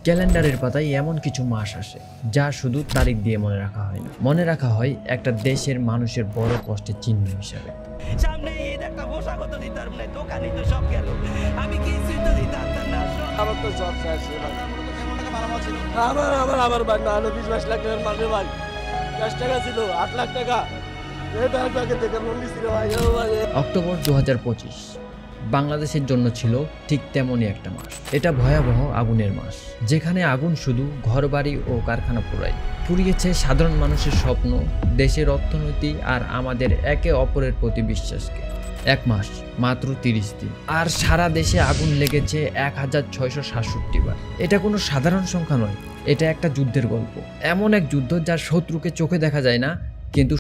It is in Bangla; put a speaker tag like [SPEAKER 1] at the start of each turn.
[SPEAKER 1] ক্যালেন্ডারের পাতায় এমন কিছু মাস আসে যা শুধু তারিখ দিয়ে মনে রাখা হয় না, মনে রাখা হয় একটা দেশের মানুষের বড় কষ্টের চিহ্ন হিসাবে।
[SPEAKER 2] সামনে ঈদ, একটা পোশাকও তো দিতে পারবো না, দোকানই তো সব গেল, আমি কিছুই তো দিতে পারতাম না।
[SPEAKER 3] আমার তো সব শেষ ছিল। আমার ভাই না হলো 20-22 লাখ টাকার মাল রে ভাই, 10 টাকা ছিল 8 লাখ টাকা। এই ব্যাংকে থেকে লোন নিছিল ভাই।
[SPEAKER 1] অক্টোবর 2025 বাংলাদেশের জন্য ছিল ঠিক তেমনই একটা মাস। এটা ভয়াবহ আগুনের মাস, যেখানে আগুন শুধু ঘরবাড়ি ও কারখানা পুড়িয়েছে সাধারণ মানুষের স্বপ্ন, দেশের অর্থনীতি আর আমাদের একে অপরের প্রতি বিশ্বাসকে। এক মাস, মাত্র 30 দিন, আর সারা দেশে আগুন লেগেছে 1667 বার। এটা কোনো সাধারণ সংখ্যা নয়, এটা একটা যুদ্ধের গল্প। এমন এক যুদ্ধ যার শত্রুকে চোখে দেখা যায় না, কিন্তু